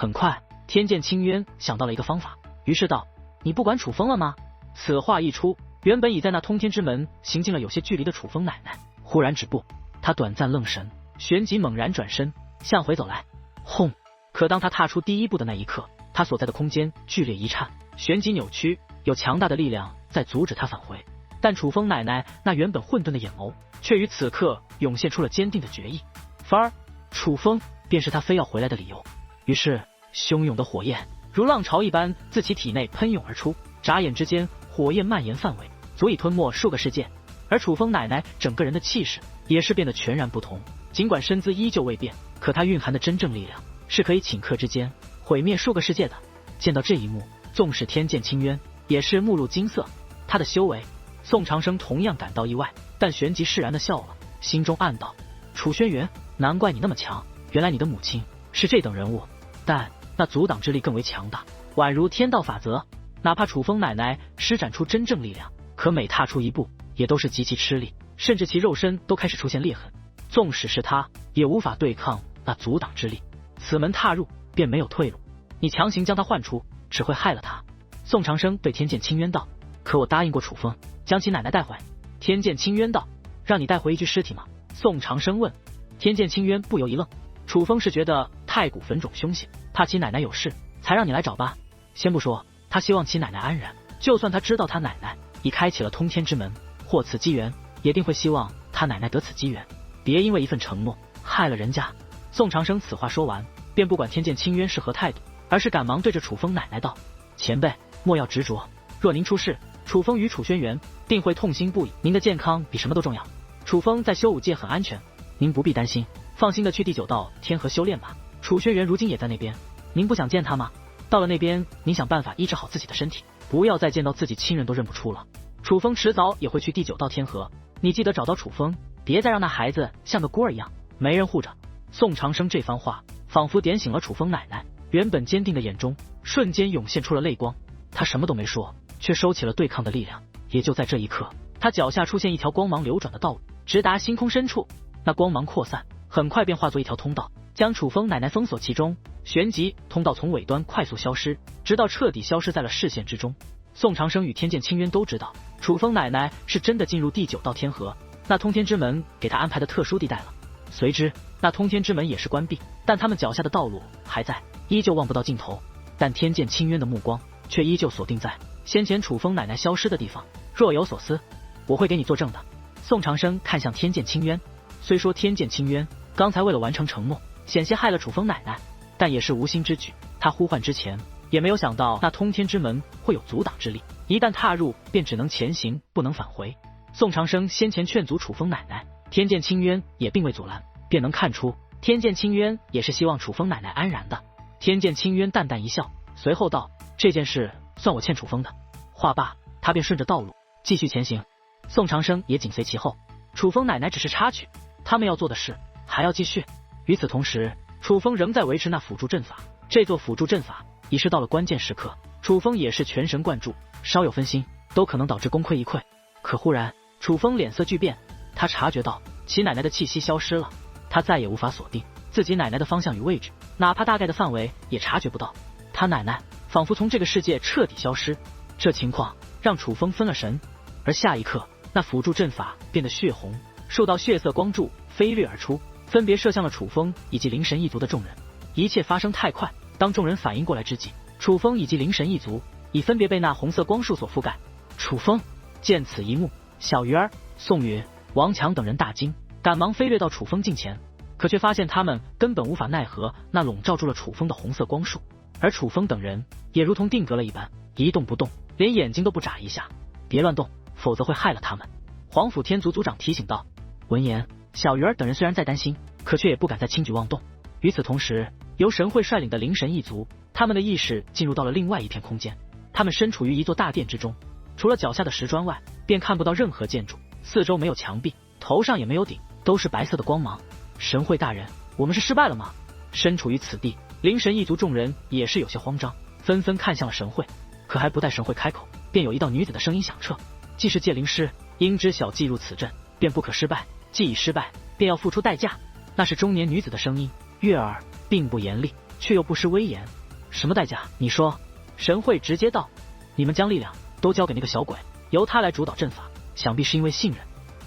很快，天剑清渊想到了一个方法，于是道：“你不管楚风了吗？”此话一出，原本已在那通天之门行进了有些距离的楚风奶奶忽然止步，他短暂愣神，旋即猛然转身向回走来。轰！可当他踏出第一步的那一刻，他所在的空间剧烈一颤，旋即扭曲，有强大的力量在阻止他返回。但楚风奶奶那原本混沌的眼眸，却于此刻涌现出了坚定的决意。反而，楚风便是他非要回来的理由。于是，汹涌的火焰如浪潮一般自其体内喷涌而出，眨眼之间，火焰蔓延范围足以吞没数个世界。而楚风奶奶整个人的气势也是变得全然不同，尽管身姿依旧未变，可她蕴含的真正力量是可以顷刻之间毁灭数个世界的。见到这一幕，纵使天剑清渊也是目露金色。他的修为，宋长生同样感到意外，但旋即释然的笑了，心中暗道：楚轩辕，难怪你那么强，原来你的母亲是这等人物。但那阻挡之力更为强大，宛如天道法则，哪怕楚风奶奶施展出真正力量，可每踏出一步也都是极其吃力，甚至其肉身都开始出现裂痕，纵使是他也无法对抗那阻挡之力。此门踏入便没有退路，你强行将他唤出，只会害了他。宋长生对天剑清渊道：可我答应过楚风将其奶奶带回。天剑清渊道：让你带回一具尸体吗？宋长生问。天剑清渊不由一愣，楚风是觉得太古坟冢凶险，怕其奶奶有事才让你来找吧。先不说他希望其奶奶安然，就算他知道他奶奶已开启了通天之门，获此机缘也定会希望他奶奶得此机缘，别因为一份承诺害了人家。宋长生此话说完，便不管天剑清渊是何态度，而是赶忙对着楚风奶奶道：前辈莫要执着，若您出事，楚风与楚轩辕定会痛心不已，您的健康比什么都重要。楚风在修武界很安全，您不必担心，放心的去第9道天河修炼吧。楚轩辕如今也在那边，您不想见他吗？到了那边，您想办法医治好自己的身体，不要再见到自己亲人都认不出了。楚风迟早也会去第9道天河，你记得找到楚风，别再让那孩子像个孤儿一样没人护着。宋长生这番话仿佛点醒了楚风奶奶，原本坚定的眼中瞬间涌现出了泪光。他什么都没说，却收起了对抗的力量。也就在这一刻，他脚下出现一条光芒流转的道路，直达星空深处。那光芒扩散，很快便化作一条通道，将楚风奶奶封锁其中。旋即，通道从尾端快速消失，直到彻底消失在了视线之中。宋长生与天剑清渊都知道，楚风奶奶是真的进入第9道天河，那通天之门给他安排的特殊地带了。随之，那通天之门也是关闭，但他们脚下的道路还在，依旧望不到尽头。但天剑清渊的目光却依旧锁定在先前楚风奶奶消失的地方，若有所思，我会给你作证的。宋长生看向天剑清渊，虽说天剑清渊刚才为了完成承诺，险些害了楚风奶奶，但也是无心之举。他呼唤之前也没有想到那通天之门会有阻挡之力，一旦踏入便只能前行不能返回。宋长生先前劝阻楚风奶奶，天剑清渊也并未阻拦，便能看出天剑清渊也是希望楚风奶奶安然的。天剑清渊淡淡一笑，随后道：这件事算我欠楚风的。话罢，他便顺着道路继续前行，宋长生也紧随其后。楚风奶奶只是插曲，他们要做的事还要继续。与此同时，楚风仍在维持那辅助阵法，这座辅助阵法已是到了关键时刻，楚风也是全神贯注，稍有分心都可能导致功亏一篑。可忽然，楚风脸色巨变，他察觉到其奶奶的气息消失了，他再也无法锁定自己奶奶的方向与位置，哪怕大概的范围也察觉不到。他奶奶仿佛从这个世界彻底消失，这情况让楚风分了神。而下一刻，那辅助阵法变得血红，数道血色光柱飞掠而出，分别射向了楚风以及灵神一族的众人。一切发生太快，当众人反应过来之际，楚风以及灵神一族已分别被那红色光束所覆盖。楚风见此一幕，小鱼儿、宋允、王强等人大惊，赶忙飞掠到楚风近前，可却发现他们根本无法奈何那笼罩住了楚风的红色光束。而楚风等人也如同定格了一般，一动不动，连眼睛都不眨一下。别乱动，否则会害了他们。黄府天族族长提醒道。闻言，小鱼儿等人虽然在担心，可却也不敢再轻举妄动。与此同时，由神会率领的灵神一族，他们的意识进入到了另外一片空间。他们身处于一座大殿之中，除了脚下的石砖外，便看不到任何建筑，四周没有墙壁，头上也没有顶，都是白色的光芒。神会大人，我们是失败了吗？身处于此地，灵神一族众人也是有些慌张，纷纷看向了神会。可还不待神会开口，便有一道女子的声音响彻：既是界灵师，应知晓既入此阵便不可失败，既已失败便要付出代价。那是中年女子的声音，悦耳并不严厉，却又不失威严。什么代价？你说。神会直接道，你们将力量都交给那个小鬼，由他来主导阵法，想必是因为信任。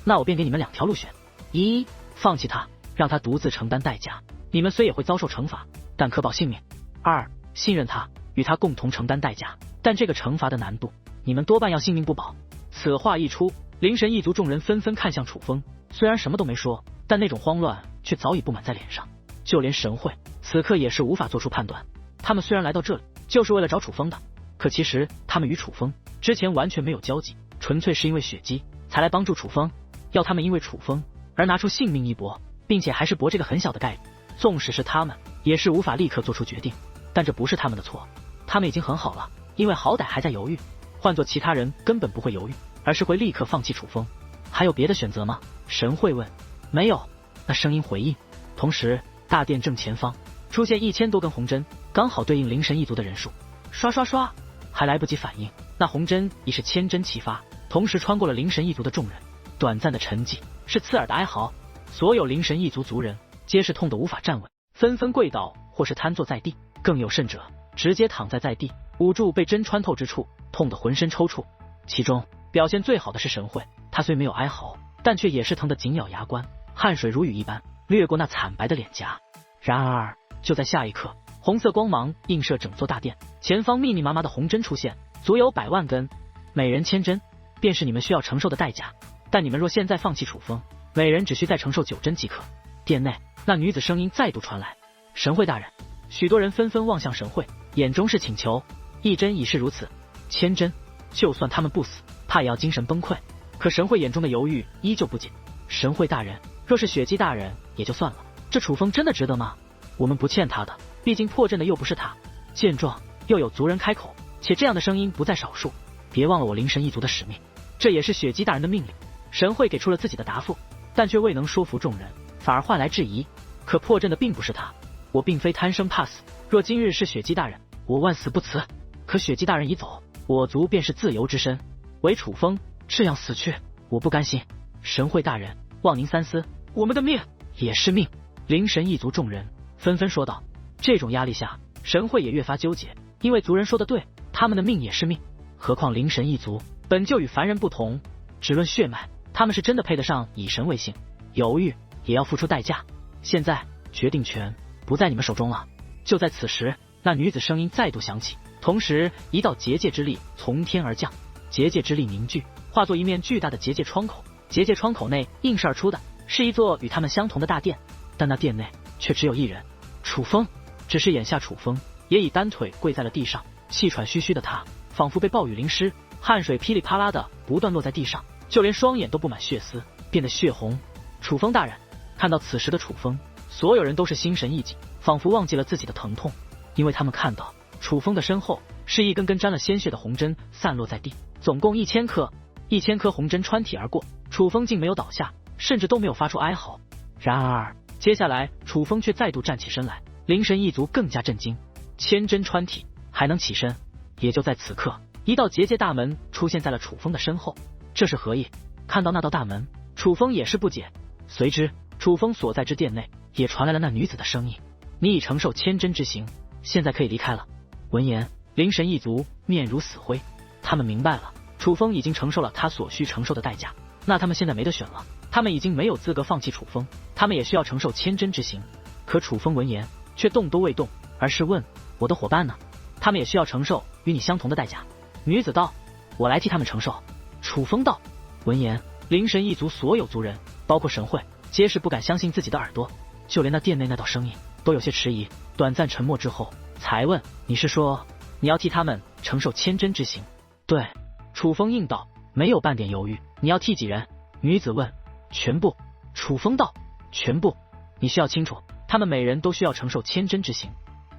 那我便给你们2条路选：一，放弃他，让他独自承担代价，你们虽也会遭受惩罚，但可保性命；二，信任他，与他共同承担代价，但这个惩罚的难度，你们多半要性命不保。此话一出，灵神一族众人纷纷看向楚风，虽然什么都没说，但那种慌乱却早已布满在脸上。就连神会此刻也是无法做出判断，他们虽然来到这里就是为了找楚风的，可其实他们与楚风之前完全没有交集，纯粹是因为血姬才来帮助楚风。要他们因为楚风而拿出性命一搏，并且还是搏这个很小的概率，纵使是他们也是无法立刻做出决定。但这不是他们的错，他们已经很好了，因为好歹还在犹豫。换做其他人根本不会犹豫，而是会立刻放弃楚风。还有别的选择吗？神会问。没有。那声音回应。同时大殿正前方出现1000多根红针，刚好对应灵神一族的人数。刷刷刷，还来不及反应，那红针已是千针齐发，同时穿过了灵神一族的众人。短暂的沉寂，是刺耳的哀嚎。所有灵神一族族人皆是痛得无法站稳，纷纷跪倒或是瘫坐在地，更有甚者直接躺在地，捂住被针穿透之处，痛得浑身抽搐。其中表现最好的是神会，他虽没有哀嚎，但却也是疼得紧咬牙关，汗水如雨一般掠过那惨白的脸颊。然而就在下一刻，红色光芒映射整座大殿，前方密密麻麻的红针出现，足有100万根，每人1000针，便是你们需要承受的代价。但你们若现在放弃楚风，每人只需再承受9针即可。殿内那女子声音再度传来，神会大人。许多人纷纷望向神会，眼中是请求。1针已是如此，1000针，就算他们不死，怕也要精神崩溃。可神会眼中的犹豫依旧不减。神会大人，若是雪姬大人也就算了，这楚风真的值得吗？我们不欠他的，毕竟破阵的又不是他。见状，又有族人开口，且这样的声音不在少数。别忘了我灵神一族的使命，这也是雪姬大人的命令。神会给出了自己的答复，但却未能说服众人，反而换来质疑。可破阵的并不是他，我并非贪生怕死，若今日是雪姬大人，我万死不辞。可雪姬大人已走，我族便是自由之身，唯楚风这样死去，我不甘心。神会大人，望您三思，我们的命也是命。灵神一族众人纷纷说道。这种压力下，神会也越发纠结，因为族人说的对，他们的命也是命。何况灵神一族本就与凡人不同，只论血脉，他们是真的配得上以神为姓，犹豫也要付出代价。现在决定权不在你们手中了。就在此时，那女子声音再度响起，同时一道结界之力从天而降，结界之力凝聚，化作一面巨大的结界窗口。结界窗口内映射而出的是一座与他们相同的大殿，但那殿内却只有一人，楚风。只是眼下楚风也已单腿跪在了地上，气喘吁吁的他仿佛被暴雨淋湿，汗水噼里啪啦的不断落在地上，就连双眼都布满血丝，变得血红。楚风大人。看到此时的楚风，所有人都是心神一紧，仿佛忘记了自己的疼痛，因为他们看到楚风的身后是一根根沾了鲜血的红针散落在地，总共1000颗，1000颗红针穿体而过，楚风竟没有倒下，甚至都没有发出哀嚎。然而接下来楚风却再度站起身来，灵神一族更加震惊，1000针穿体还能起身。也就在此刻，一道结界大门出现在了楚风的身后，这是何意？看到那道大门，楚风也是不解。随之楚风所在之殿内也传来了那女子的声音，你已承受1000针之刑，现在可以离开了。闻言，灵神一族面如死灰，他们明白了，楚风已经承受了他所需承受的代价，那他们现在没得选了，他们已经没有资格放弃楚风，他们也需要承受1000针之刑。可楚风闻言却动都未动，而是问，我的伙伴呢？他们也需要承受与你相同的代价。女子道，我来替他们承受。楚风道。闻言，灵神一族所有族人包括神会皆是不敢相信自己的耳朵，就连那殿内那道声音都有些迟疑。短暂沉默之后才问，你是说你要替他们承受1000针之刑？对。楚风应道，没有半点犹豫。你要替几人？女子问。全部。楚风道。全部。你需要清楚，他们每人都需要承受1000针之刑，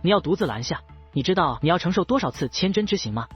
你要独自拦下。你知道你要承受多少次1000针之刑吗？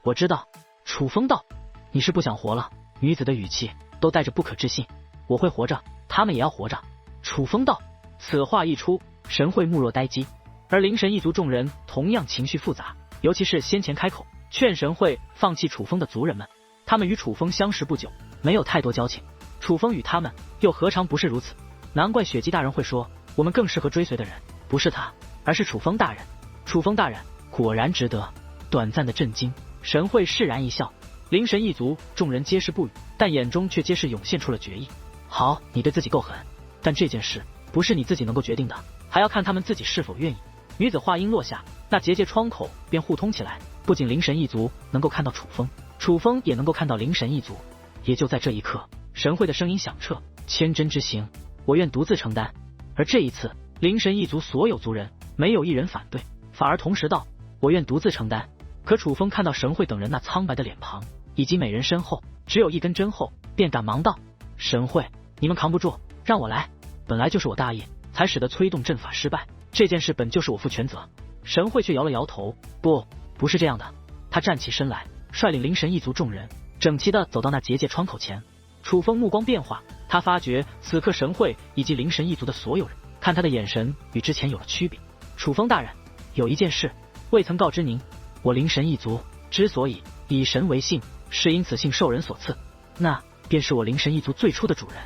我知道。楚风道。你是不想活了？女子的语气都带着不可置信。我会活着，他们也要活着。楚风道。此话一出，神会目若呆鸡，而灵神一族众人同样情绪复杂，尤其是先前开口劝神会放弃楚风的族人们，他们与楚风相识不久，没有太多交情，楚风与他们又何尝不是如此？难怪雪姬大人会说，我们更适合追随的人不是他，而是楚风大人。楚风大人果然值得。短暂的震惊，神会释然一笑。灵神一族众人皆是不语，但眼中却皆是涌现出了决意。好，你对自己够狠，但这件事不是你自己能够决定的，还要看他们自己是否愿意。女子话音落下，那结界窗口便互通起来，不仅灵神一族能够看到楚风，楚风也能够看到灵神一族。也就在这一刻，神会的声音响彻：千真之行，我愿独自承担。而这一次，灵神一族所有族人没有一人反对，反而同时道：我愿独自承担。可楚风看到神会等人那苍白的脸庞，以及每人身后只有一根针后，便赶忙道：神会，你们扛不住，让我来。本来就是我大意，才使得催动阵法失败，这件事本就是我负全责。神会却摇了摇头：不是这样的。他站起身来，率领灵神一族众人整齐地走到那结界窗口前。楚风目光变化，他发觉此刻神会以及灵神一族的所有人看他的眼神与之前有了区别。楚风大人，有一件事未曾告知您，我灵神一族之所以以神为姓，是因此姓受人所赐，那便是我灵神一族最初的主人。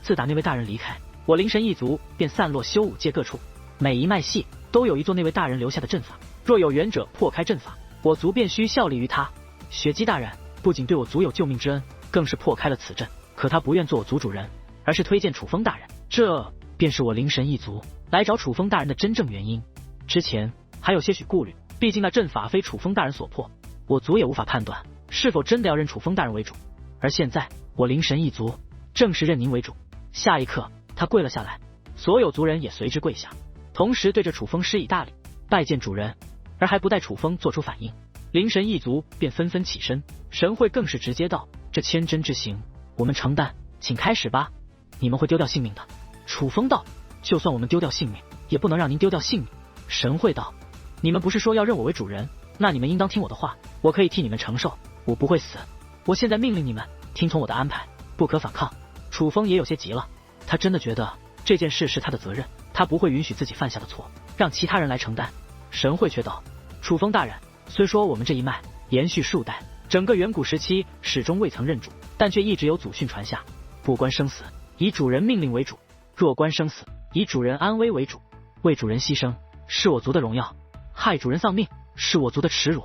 自打那位大人离开，我灵神一族便散落修武界各处，每一脉系都有一座那位大人留下的阵法，若有远者破开阵法，我族便需效力于他。雪姬大人不仅对我族有救命之恩，更是破开了此阵，可他不愿做我族主人，而是推荐楚风大人，这便是我灵神一族来找楚风大人的真正原因。之前还有些许顾虑，毕竟那阵法非楚风大人所破，我族也无法判断是否真的要认楚风大人为主。而现在我灵神一族正是认您为主。下一刻，他跪了下来，所有族人也随之跪下，同时对着楚风施以大礼，拜见主人。而还不待楚风做出反应，灵神一族便纷纷起身，神会更是直接道：这千真之行，我们承担，请开始吧。你们会丢掉性命的。楚风道：就算我们丢掉性命，也不能让您丢掉性命。神会道：你们不是说要认我为主人，那你们应当听我的话，我可以替你们承受，我不会死。我现在命令你们听从我的安排，不可反抗。楚风也有些急了，他真的觉得这件事是他的责任，他不会允许自己犯下的错让其他人来承担。神会却道：楚风大人，虽说我们这一脉延续数代，整个远古时期始终未曾认主，但却一直有祖训传下，不关生死，以主人命令为主；若关生死，以主人安危为主。为主人牺牲，是我族的荣耀；害主人丧命，是我族的耻辱。